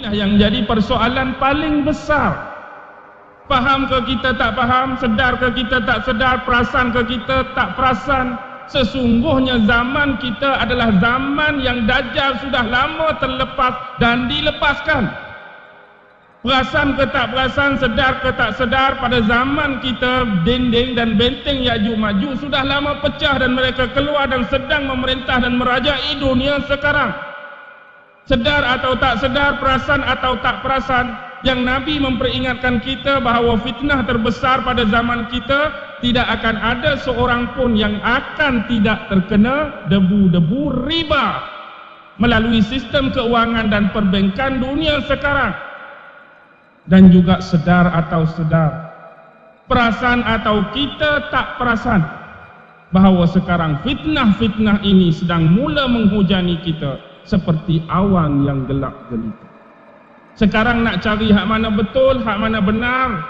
Inilah yang jadi persoalan paling besar. Faham ke kita tak faham, sedar ke kita tak sedar, perasan ke kita tak perasan. Sesungguhnya zaman kita adalah zaman yang Dajjal sudah lama terlepas dan dilepaskan. Perasan ke tak perasan, sedar ke tak sedar, pada zaman kita dinding dan benteng Ya'juj Ma'juj sudah lama pecah dan mereka keluar dan sedang memerintah dan merajai dunia sekarang. Sedar atau tak sedar, perasan atau tak perasan, yang Nabi memperingatkan kita bahawa fitnah terbesar pada zaman kita, tidak akan ada seorang pun yang akan tidak terkena debu-debu riba melalui sistem keuangan dan perbankan dunia sekarang. Dan juga sedar atau sedar, perasan atau kita tak perasan, bahawa sekarang fitnah-fitnah ini sedang mula menghujani kita seperti awan yang gelap gelita. Sekarang nak cari hak mana betul, hak mana benar,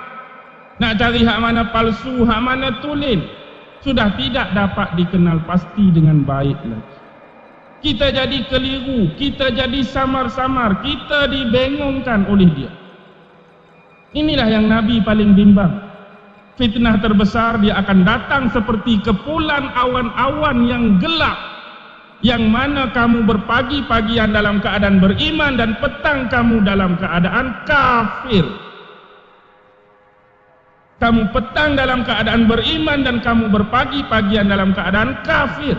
nak cari hak mana palsu, hak mana tulen, sudah tidak dapat dikenal pasti dengan baik lagi. Kita jadi keliru, kita jadi samar-samar, kita dibengongkan oleh dia. Inilah yang Nabi paling bimbang. Fitnah terbesar dia akan datang seperti kepulan awan-awan yang gelap, yang mana kamu berpagi-pagian dalam keadaan beriman dan petang kamu dalam keadaan kafir. Kamu petang dalam keadaan beriman dan kamu berpagi-pagian dalam keadaan kafir.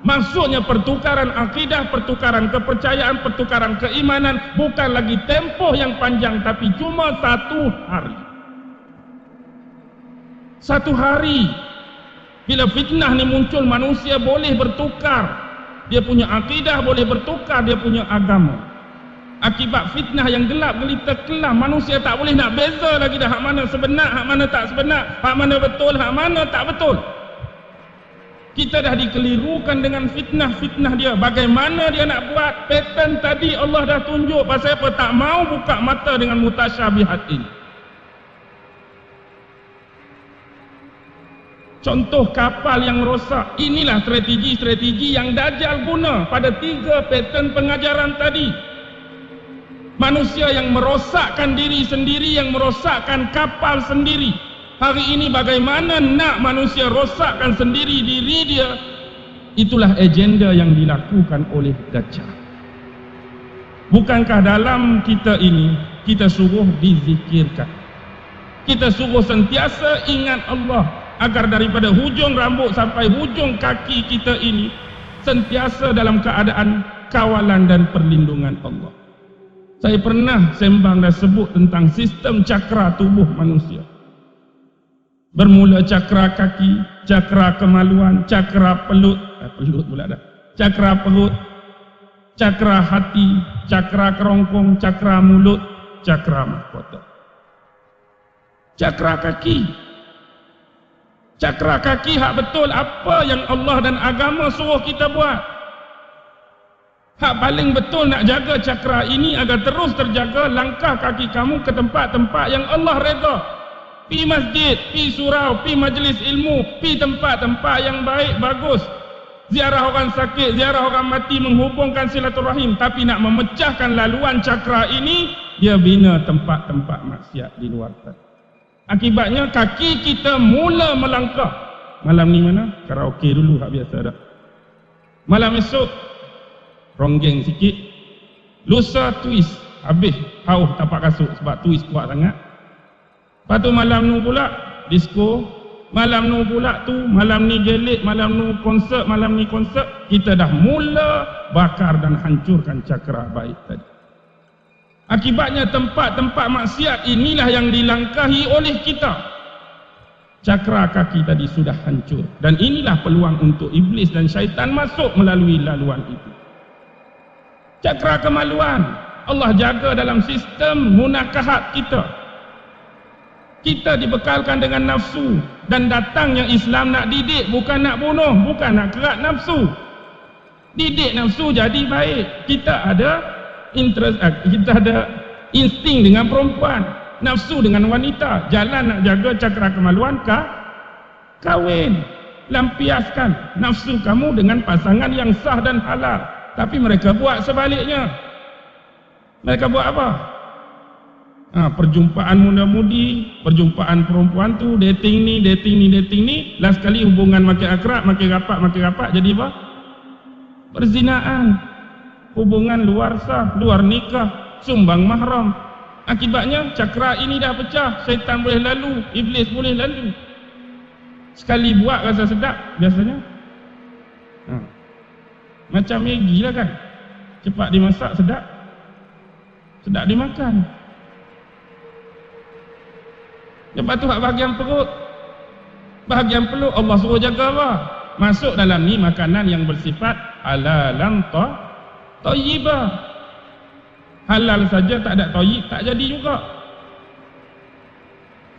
Maksudnya pertukaran akidah, pertukaran kepercayaan, pertukaran keimanan bukan lagi tempoh yang panjang, tapi cuma satu hari. Satu hari. Bila fitnah ni muncul, manusia boleh bertukar. Dia punya akidah boleh bertukar, dia punya agama. Akibat fitnah yang gelap gelita kelam, manusia tak boleh nak beza lagi dah hak mana sebenar, hak mana tak sebenar, hak mana betul, hak mana tak betul. Kita dah dikelirukan dengan fitnah-fitnah dia. Bagaimana dia nak buat? Pattern tadi Allah dah tunjuk. Pasal apa? Tak mau buka mata dengan mutasyabihat ini. Contoh kapal yang rosak. Inilah strategi-strategi yang Dajjal guna pada 3 pattern pengajaran tadi. Manusia yang merosakkan diri sendiri, yang merosakkan kapal sendiri. Hari ini bagaimana nak manusia rosakkan sendiri diri dia? Itulah agenda yang dilakukan oleh Dajjal. Bukankah dalam kita ini kita suruh dizikirkan, kita suruh sentiasa ingat Allah, agar daripada hujung rambut sampai hujung kaki kita ini sentiasa dalam keadaan kawalan dan perlindungan Allah. Saya pernah sembang dan sebut tentang sistem cakra tubuh manusia. Bermula cakra kaki, cakra kemaluan, cakra pelut pula dah, cakra perut, cakra hati, cakra kerongkong, cakra mulut, cakra mahkota. Cakra kaki. Cakra kaki hak betul apa yang Allah dan agama suruh kita buat. Hak paling betul nak jaga cakra ini agar terus terjaga langkah kaki kamu ke tempat-tempat yang Allah redha. Pi masjid, pi surau, pi majlis ilmu, pi tempat-tempat yang baik, bagus. Ziarah orang sakit, ziarah orang mati, menghubungkan silaturahim. Tapi nak memecahkan laluan cakra ini, dia bina tempat-tempat maksiat di luar sana. Akibatnya kaki kita mula melangkah. Malam ni mana? Karaoke dulu, hak biasa dah. Malam esok ronggeng sikit. Lusa twist, habis hauh tapak kasut sebab twist kuat sangat. Lepas tu malam nu pula disco, malam nu pula tu, malam ni gelik, malam nu konsert, malam ni konsert. Kita dah mula bakar dan hancurkan cakra baik tadi. Akibatnya tempat-tempat maksiat inilah yang dilangkahi oleh kita. Cakra kaki tadi sudah hancur. Dan inilah peluang untuk iblis dan syaitan masuk melalui laluan itu. Cakra kemaluan, Allah jaga dalam sistem munakahat kita. Kita dibekalkan dengan nafsu, dan datangnya Islam nak didik, bukan nak bunuh, bukan nak kerat nafsu. Didik nafsu jadi baik. Kita ada interest, kita ada insting dengan perempuan, nafsu dengan wanita. Jalan nak jaga cakra kemaluan kahwin. Lampiaskan nafsu kamu dengan pasangan yang sah dan halal. Tapi mereka buat sebaliknya. Mereka buat apa? Perjumpaan muda-mudi, perjumpaan perempuan tu, dating ni, last kali hubungan makin akrab, makin rapat, jadi apa? Perzinaan, hubungan luar sah, luar nikah, sumbang mahram. Akibatnya cakra ini dah pecah, syaitan boleh lalu, iblis boleh lalu. Sekali buat rasa sedap biasanya. Macam Maggi lah kan, cepat dimasak, sedap dimakan. Lepas tu bahagian perut, Allah suruh jaga apa? Masuk dalam ni makanan yang bersifat halalan thayyibah. Halal saja tak ada thayyib, tak jadi juga.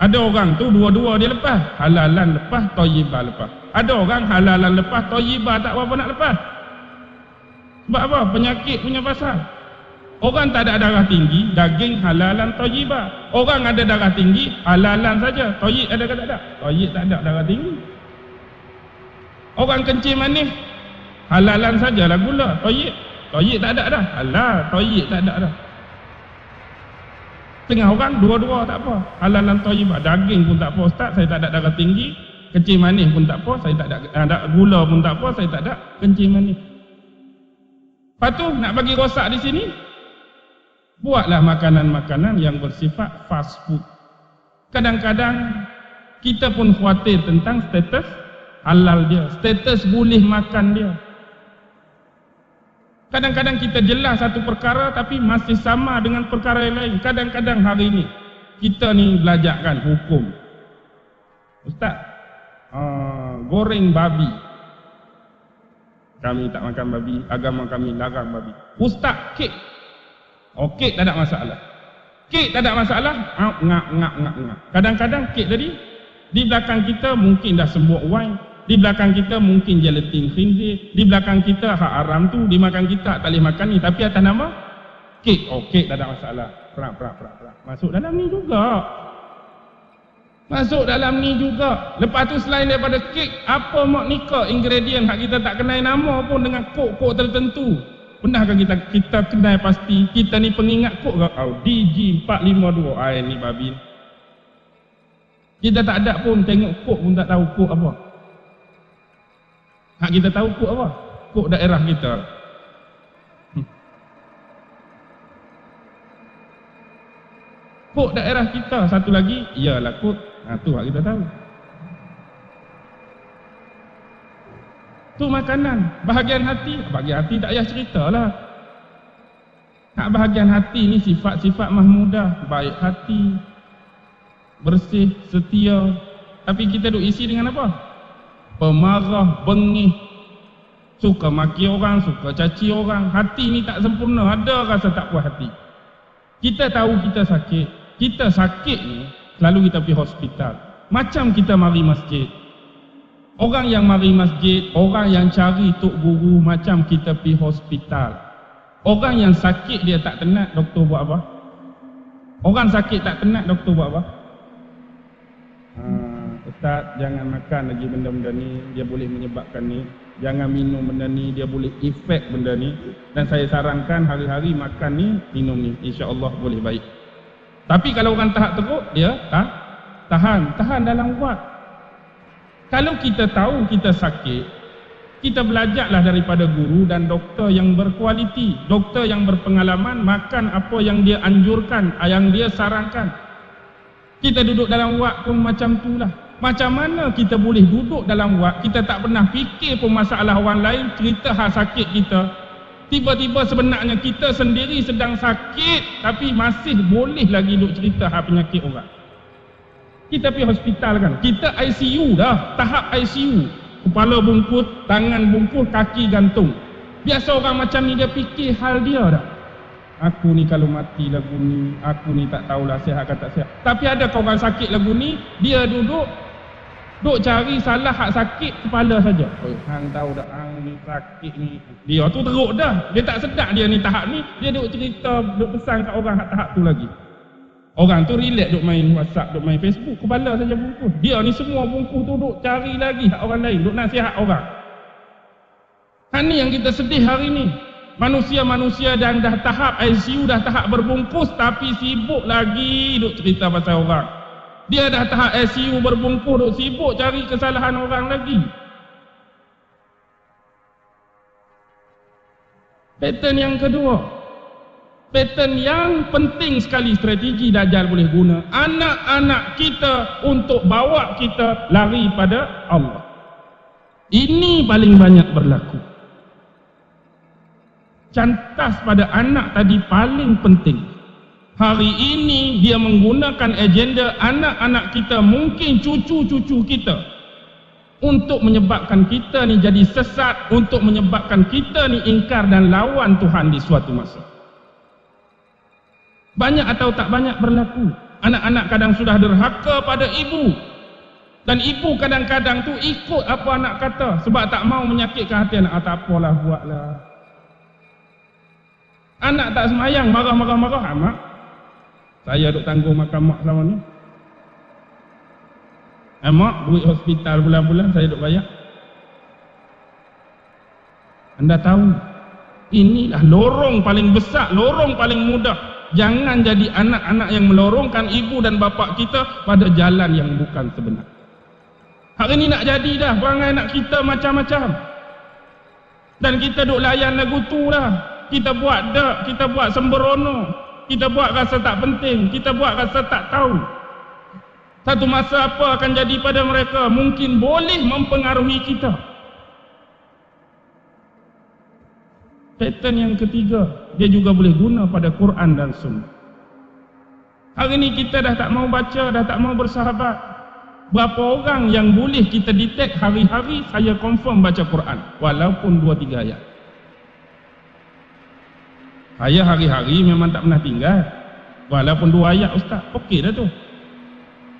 Ada orang tu dua-dua dia lepas, halalan lepas, thayyibah lepas. Ada orang halalan lepas, thayyibah tak apa nak lepas. Sebab apa? Penyakit punya pasal. Orang tak ada darah tinggi, daging halalan thayyibah. Orang ada darah tinggi, halalan saja. Thayyib ada ke tak ada? Thayyib tak ada darah tinggi. Orang kencing manis, halalan sajalah gula. Thayyib tak ada dah. Halal, thayyib tak ada dah. Tengah orang dua-dua tak apa. Halalan thayyibah. Daging pun tak apa, ustaz, saya tak ada darah tinggi. Kencing manis pun tak apa, saya tak ada gula pun tak apa, saya tak ada kencing manis. Lepas tu nak bagi rosak di sini, buatlah makanan-makanan yang bersifat fast food. Kadang-kadang kita pun khawatir tentang status halal dia, status boleh makan dia. Kadang-kadang kita jelas satu perkara tapi masih sama dengan perkara yang lain. Kadang-kadang hari ini kita ni belajar kan hukum. Ustaz, goreng babi, kami tak makan babi, agama kami larang babi. Ustaz, kek, kek tak ada masalah. Kek tak ada masalah, ngak. Kadang-kadang kek tadi di belakang kita mungkin dah sembuk wine, di belakang kita mungkin gelatin khinzir, di belakang kita hak haram tu dimakan kita, tak boleh makan ni, tapi atas nama kek. Kek tak ada masalah. Perak. Masuk dalam ni juga. Lepas tu selain daripada kek, apa mak nikah ingredient hak kita tak kenal nama pun dengan kok tertentu. Pernahkah kita kenal pasti kita ni pengingat kok ke? DG452. Ni babi. Kita tak ada pun tengok kok pun tak tahu kok apa. Hak kita tahu kok apa? Kok daerah kita. Kok daerah kita. Satu lagi, ialah kok. Tu hak kita tahu. Tu makanan. Bahagian hati tak payah ceritalah. Hak bahagian hati ni sifat-sifat mahmudah, baik hati, bersih, setia. Tapi kita duk isi dengan apa? Pemarah, bengih, suka maki orang, suka caci orang. Hati ni tak sempurna, ada rasa tak puas hati. Kita tahu kita sakit ni selalu kita pergi hospital. Macam kita mari masjid. Orang yang mari masjid, orang yang cari tok guru, macam kita pergi hospital. Orang yang sakit dia tak tenat, doktor buat apa? Orang sakit tak tenat, doktor buat apa? Ustaz, jangan makan lagi benda-benda ni, dia boleh menyebabkan ni. Jangan minum benda ni, dia boleh efek benda ni. Dan saya sarankan hari-hari makan ni, minum ni, insya-Allah boleh baik. Tapi kalau orang tahap teruk, dia tahan dalam ubat. Kalau kita tahu kita sakit, kita belajarlah daripada guru dan doktor yang berkualiti, doktor yang berpengalaman, makan apa yang dia anjurkan, yang dia sarankan. Kita duduk dalam wad pun macam itulah. Macam mana kita boleh duduk dalam wad, kita tak pernah fikir pun masalah orang lain, cerita hal sakit kita. Tiba-tiba sebenarnya kita sendiri sedang sakit, tapi masih boleh lagi duduk cerita hal penyakit orang. Kita pergi hospital kan, kita ICU dah, tahap ICU. Kepala bungkus, tangan bungkus, kaki gantung. Biasa orang macam ni dia fikir hal dia dah. Aku ni kalau mati lagu ni, aku ni tak tahulah sihat ke tak sihat. Tapi ada orang sakit lagu ni, dia duduk cari salah hak sakit kepala saja. Hang tahu dah, hang ni sakit ni. Dia tu teruk dah, dia tak sedar dia ni tahap ni, dia duduk cerita, duduk pesan kat orang hak tahap tu lagi. Orang tu relax duk main WhatsApp, duk main Facebook, kepala saja bungkus. Dia ni semua bungkus tu duk cari lagi hak orang lain, duk nasihat orang. Ni yang kita sedih hari ni. Manusia-manusia yang dah tahap ICU, dah tahap berbungkus, tapi sibuk lagi duk cerita pasal orang. Dia dah tahap ICU berbungkus, duk sibuk cari kesalahan orang lagi. Pattern yang kedua, pattern yang penting sekali strategi Dajjal boleh guna, anak-anak kita untuk bawa kita lari pada Allah. Ini paling banyak berlaku. Cantas pada anak tadi paling penting. Hari ini dia menggunakan agenda anak-anak kita, mungkin cucu-cucu kita, untuk menyebabkan kita ni jadi sesat, untuk menyebabkan kita ni ingkar dan lawan Tuhan di suatu masa. Banyak atau tak banyak berlaku. Anak-anak kadang sudah derhaka pada ibu, dan ibu kadang-kadang tu ikut apa anak kata sebab tak mau menyakitkan hati anak. Tak apalah, buatlah. Anak tak semayang, marah-marah-marah. Mak, saya duk tanggung makan mak selama ni. Mak, duit hospital bulan-bulan saya duk bayar. Anda tahu, inilah lorong paling besar, lorong paling mudah. Jangan jadi anak-anak yang melorongkan ibu dan bapa kita pada jalan yang bukan sebenar. Hari ni nak jadi dah perangai anak kita macam-macam, dan kita duk layan lagu tu lah. Kita buat dak, kita buat sembrono, kita buat rasa tak penting, kita buat rasa tak tahu. Satu masa apa akan jadi pada mereka mungkin boleh mempengaruhi kita. Pattern yang ketiga, dia juga boleh guna pada Quran dan Sunnah. Hari ni kita dah tak mau baca, dah tak mau bersahabat. Berapa orang yang boleh kita detect hari-hari saya confirm baca Quran, walaupun 2-3 ayat. Saya hari-hari memang tak pernah tinggal, walaupun 2 ayat ustaz, okey dah tu.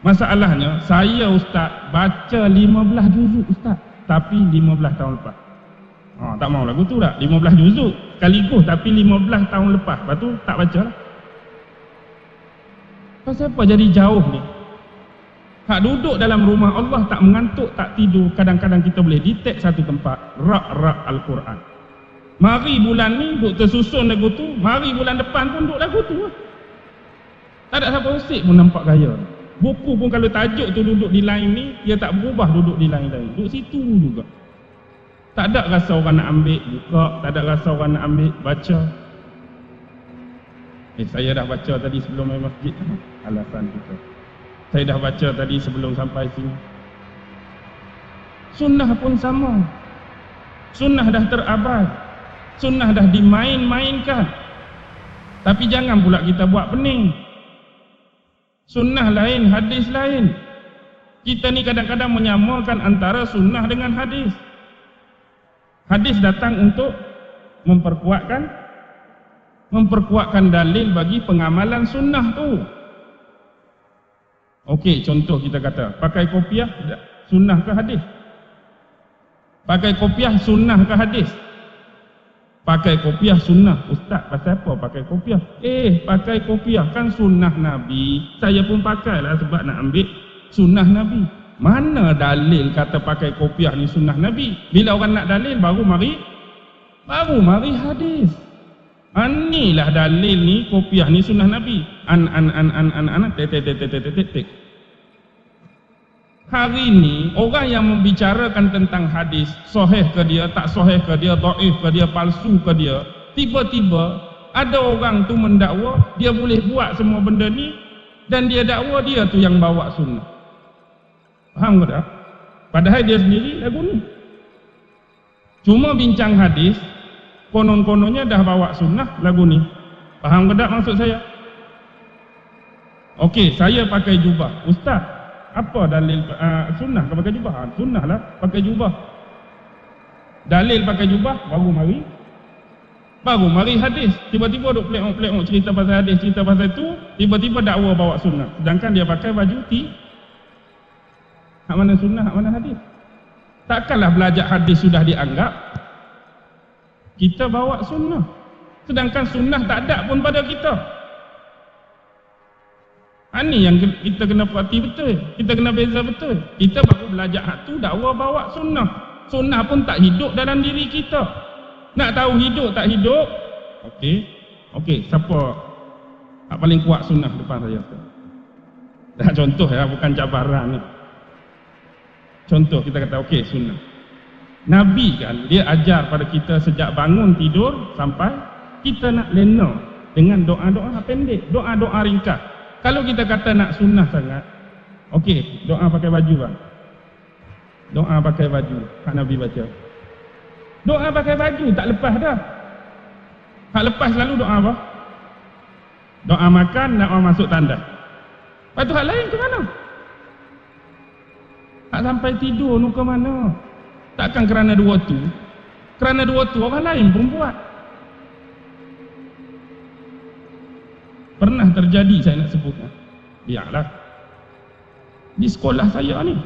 Masalahnya, saya ustaz baca 15 juzuk ustaz, tapi 15 tahun lepas. Tak mau lagu tu tak, 15 juzuk sekaligus tapi 15 tahun lepas. Lepas tu tak baca lah. Pasal apa jadi jauh ni? Hak duduk dalam rumah Allah tak mengantuk, tak tidur, kadang-kadang kita boleh detect satu tempat, rak-rak Al-Quran. Mari bulan ni duk tersusun lagu tu, mari bulan depan pun duk lagu tu. Tak ada siapa usik pun nampak gaya. Buku pun kalau tajuk tu duduk di line ni, dia tak berubah duduk di line lain, duduk situ juga. Tak ada rasa orang nak ambil buka, tak ada rasa orang nak ambil baca. Saya dah baca tadi sebelum main masjid. Alasan kita, saya dah baca tadi sebelum sampai sini. Sunnah pun sama. Sunnah dah terabad, sunnah dah dimain-mainkan. Tapi jangan pula kita buat pening. Sunnah lain, hadis lain. Kita ni kadang-kadang menyamakan antara sunnah dengan hadis. Hadis datang untuk memperkuatkan dalil bagi pengamalan sunnah tu. Okey, contoh kita kata pakai kopiah sunnah ke hadis? Pakai kopiah sunnah ke hadis? Pakai kopiah sunnah. Ustaz, pasal apa pakai kopiah? Pakai kopiah kan sunnah Nabi. Saya pun pakailah sebab nak ambil sunnah Nabi. Mana dalil kata pakai kopiah ni sunnah Nabi? Bila orang nak dalil baru mari hadis. Inilah dalil ni, kopiah ni sunnah Nabi. Hari ni orang yang membicarakan tentang hadis, sahih ke dia, tak sahih ke dia, dhaif ke dia, palsu ke dia, tiba-tiba ada orang tu mendakwa dia boleh buat semua benda ni, dan dia dakwa dia tu yang bawa sunnah. Faham ke tak? Padahal dia sendiri lagu ni cuma bincang hadis, konon-kononnya dah bawa sunnah lagu ni. Faham ke tak maksud saya? Okey, saya pakai jubah. Ustaz, apa dalil sunnah ke pakai jubah? Sunnah lah pakai jubah. Dalil pakai jubah baru mari hadis. Tiba-tiba duk pelek-pelek cerita pasal hadis, cerita pasal tu, tiba-tiba dakwa bawa sunnah. Sedangkan dia pakai baju hak mana sunnah, hak mana hadis? Takkanlah belajar hadis sudah dianggap kita bawa sunnah, sedangkan sunnah tak ada pun pada kita. Ini yang kita kena perhati betul, kita kena beza betul. Kita baru belajar hak tu dakwa bawa sunnah. Sunnah pun tak hidup dalam diri kita. Nak tahu hidup tak hidup? Okey, siapa paling kuat sunnah depan saya? Dah contoh ya, bukan cabaran ni. Contoh kita kata okey sunnah. Nabi kan dia ajar pada kita sejak bangun tidur sampai kita nak lena dengan doa-doa pendek, doa-doa ringkas. Kalau kita kata nak sunnah sangat, okey, doa pakai baju bang. Doa pakai baju, hak Nabi baca. Doa pakai baju tak lepas dah. Hak lepas selalu doa apa? Doa makan, doa masuk tandas. Lepas tu hak lain ke mana? Hak sampai tidur nu ke mana? Takkan kerana dua tu. Kerana dua tu orang lain pun buat. Pernah terjadi saya nak sebut. Biarlah. Di sekolah saya ni.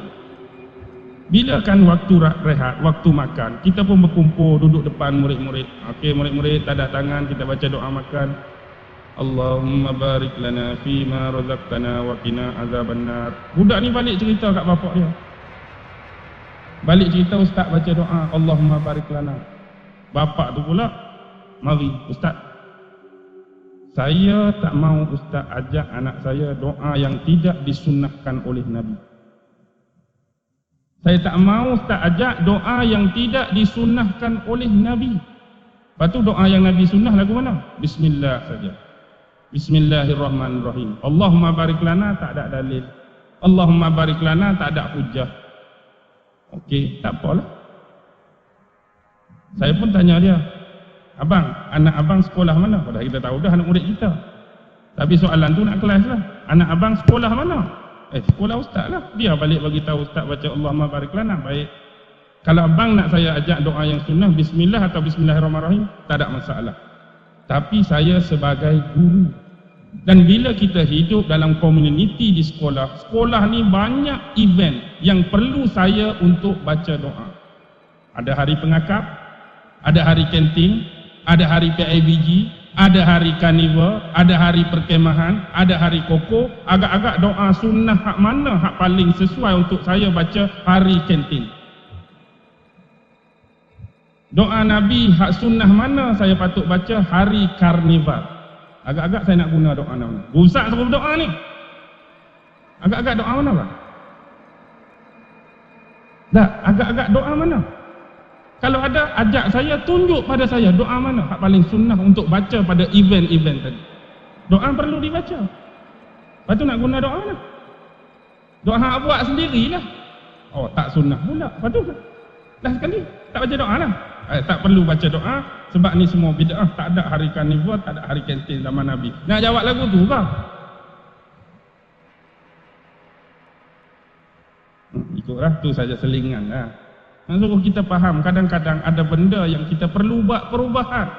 Bila kan waktu rehat, waktu makan, kita pun berkumpul duduk depan murid-murid. Okey, murid-murid tanda tangan, kita baca doa makan. Allahumma barik lana fima razaqtana wa qina azabannar. Budak ni balik cerita kat bapak dia. Balik cerita ustaz baca doa Allahumma barik lana. Bapak tu pula, mari ustaz. Saya tak mau ustaz ajak anak saya doa yang tidak disunnahkan oleh Nabi. Saya tak mau ustaz ajak doa yang tidak disunnahkan oleh Nabi. Lepas tu doa yang Nabi sunnah lagu mana? Bismillah saja. Bismillahirrahmanirrahim. Allahumma barik lana tak ada dalil. Allahumma barik lana tak ada hujah. Okey, tak apalah. Saya pun tanya dia, abang, anak abang sekolah mana? Padahal kita tahu dah anak murid kita. Tapi soalan tu nak kelas lah. Anak abang sekolah mana? Sekolah ustaz lah. Dia balik bagi tahu ustaz baca Allahumma barik lana. Baik. Kalau abang nak saya ajak doa yang sunnah, bismillah atau bismillahirrahmanirrahim, tak ada masalah. Tapi saya sebagai guru. Dan bila kita hidup dalam komuniti di sekolah, sekolah ni banyak event yang perlu saya untuk baca doa. Ada hari pengakap, ada hari kantin, ada hari PIBG, ada hari karnival, ada hari perkemahan, ada hari koko. Agak-agak doa sunnah hak mana hak paling sesuai untuk saya baca hari kantin. Doa Nabi hak sunnah mana saya patut baca hari karnival. Agak-agak saya nak guna doa mana? Ustaz suruh doa ni. Agak-agak doa mana bang? Dah, agak-agak doa mana? Kalau ada, ajak saya, tunjuk pada saya doa mana hak paling sunnah untuk baca pada event-event tadi. Doa perlu dibaca. Lepas tu nak guna doa mana? Doa hak buat sendirilah. Oh, tak sunnah pula. Lepas tu dah sekali tak baca doa lah. Tak perlu baca doa sebab ni semua bid'ah. Tak ada hari karnival, tak ada hari kantin zaman Nabi. Nak jawab lagu tu bang? Ikutlah tu saja selingan lah. Nak suruh kita faham kadang-kadang ada benda yang kita perlu buat perubahan.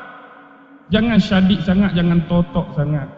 Jangan syadik sangat, jangan totok sangat.